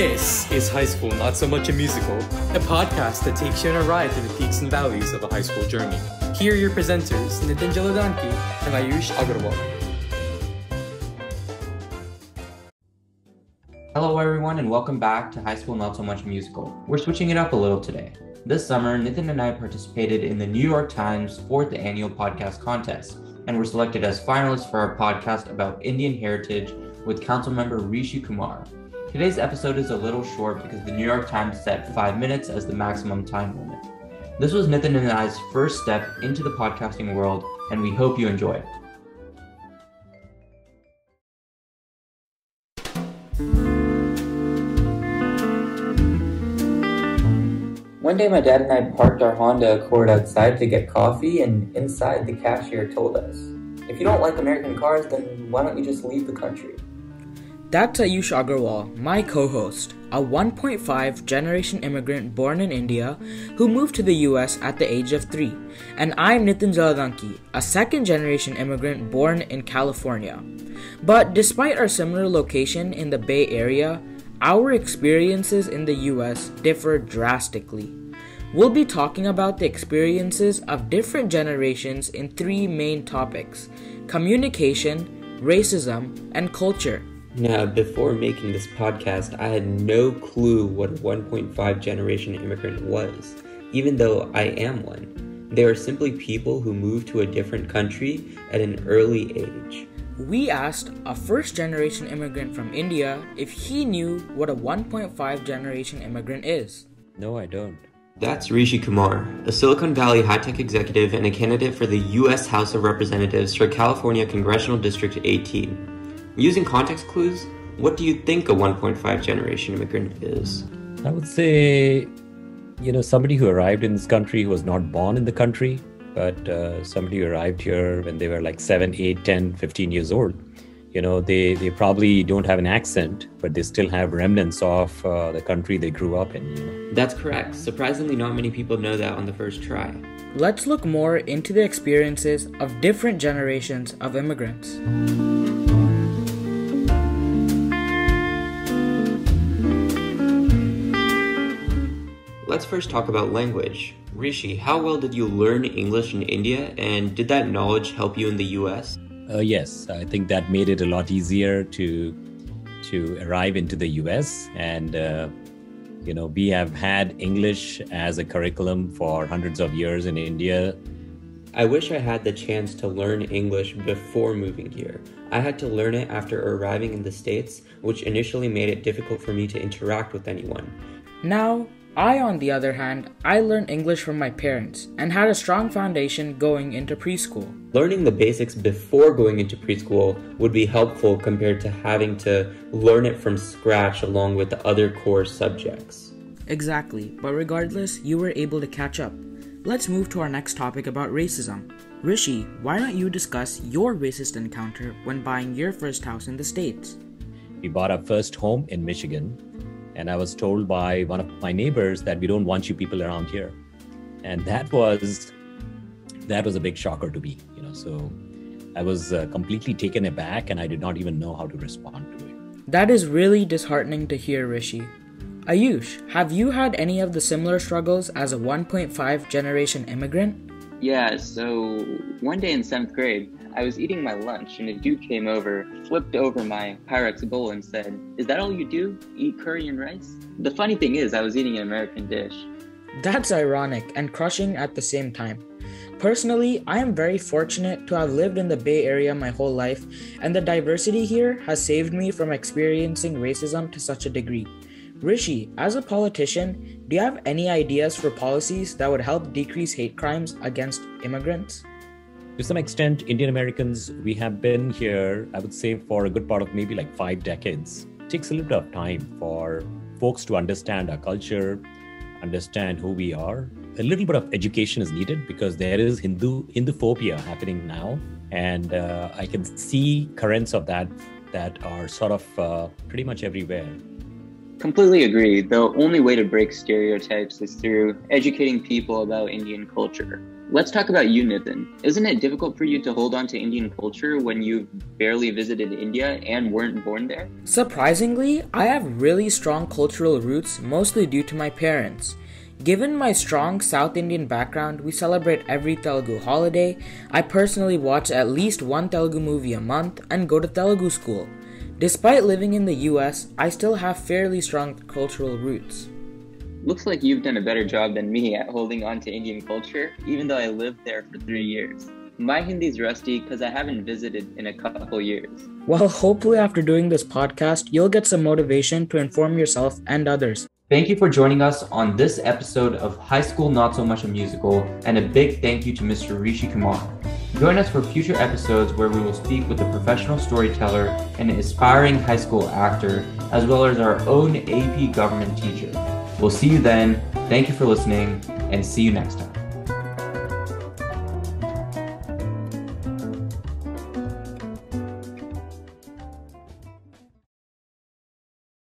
This is High School Not So Much a Musical, a podcast that takes you on a ride through the peaks and valleys of a high school journey. Here are your presenters, Nitin Jaladanki and Ayush Agarwal. Hello everyone and welcome back to High School Not So Much Musical. We're switching it up a little today. This summer, Nitin and I participated in the New York Times 4th annual podcast contest and were selected as finalists for our podcast about Indian heritage with Councilmember Rishi Kumar. Today's episode is a little short because the New York Times set 5 minutes as the maximum time limit. This was Nitin and I's first step into the podcasting world, and we hope you enjoy. One day my dad and I parked our Honda Accord outside to get coffee, and inside the cashier told us, "If you don't like American cars, then why don't you just leave the country?" That's Ayush Agarwal, my co-host, a 1.5 generation immigrant born in India who moved to the US at the age of 3. And I'm Nitin Jaladanki, a second generation immigrant born in California. But despite our similar location in the Bay Area, our experiences in the US differ drastically. We'll be talking about the experiences of different generations in 3 main topics: communication, racism, and culture. Now, before making this podcast, I had no clue what a 1.5 generation immigrant was, even though I am one. They are simply people who moved to a different country at an early age. We asked a first generation immigrant from India if he knew what a 1.5 generation immigrant is. No, I don't. That's Rishi Kumar, a Silicon Valley high-tech executive and a candidate for the U.S. House of Representatives for California Congressional District 18. Using context clues, what do you think a 1.5 generation immigrant is? I would say, somebody who arrived in this country who was not born in the country, but somebody who arrived here when they were like 7, 8, 10, 15 years old. They probably don't have an accent, but they still have remnants of the country they grew up in. That's correct. Surprisingly, not many people know that on the first try. Let's look more into the experiences of different generations of immigrants. Let's first talk about language. Rishi, how well did you learn English in India, and did that knowledge help you in the US? Yes, I think that made it a lot easier to arrive into the US. And, we have had English as a curriculum for hundreds of years in India. I wish I had the chance to learn English before moving here. I had to learn it after arriving in the States, which initially made it difficult for me to interact with anyone. Now, on the other hand, I learned English from my parents and had a strong foundation going into preschool. Learning the basics before going into preschool would be helpful compared to having to learn it from scratch along with the other core subjects. Exactly, but regardless, you were able to catch up. Let's move to our next topic about racism. Rishi, why don't you discuss your racist encounter when buying your first house in the States? We bought our first home in Michigan. And I was told by one of my neighbors that we don't want you people around here. And that was a big shocker to me, So I was completely taken aback and I did not even know how to respond to it. That is really disheartening to hear, Rishi. Ayush, have you had any of the similar struggles as a 1.5 generation immigrant? Yeah, so one day in 7th grade, I was eating my lunch and a dude came over, flipped over my Pyrex bowl and said, "Is that all you do? Eat curry and rice?" The funny thing is, I was eating an American dish. That's ironic and crushing at the same time. Personally, I am very fortunate to have lived in the Bay Area my whole life, and the diversity here has saved me from experiencing racism to such a degree. Rishi, as a politician, do you have any ideas for policies that would help decrease hate crimes against immigrants? To some extent, Indian Americans, we have been here, I would say, for a good part of maybe like 5 decades. It takes a little bit of time for folks to understand our culture, understand who we are. A little bit of education is needed because there is Hinduphobia happening now. And I can see currents of that are sort of pretty much everywhere. Completely agree. The only way to break stereotypes is through educating people about Indian culture. Let's talk about you, Nitin. Isn't it difficult for you to hold on to Indian culture when you've barely visited India and weren't born there? Surprisingly, I have really strong cultural roots, mostly due to my parents. Given my strong South Indian background, we celebrate every Telugu holiday. I personally watch at least one Telugu movie a month and go to Telugu school. Despite living in the US, I still have fairly strong cultural roots. Looks like you've done a better job than me at holding on to Indian culture, even though I lived there for 3 years. My Hindi's rusty because I haven't visited in a couple years. Well, hopefully after doing this podcast, you'll get some motivation to inform yourself and others. Thank you for joining us on this episode of High School Not So Much a Musical, and a big thank you to Mr. Rishi Kumar. Join us for future episodes where we will speak with a professional storyteller and an aspiring high school actor, as well as our own AP government teacher. We'll see you then. Thank you for listening, and see you next time.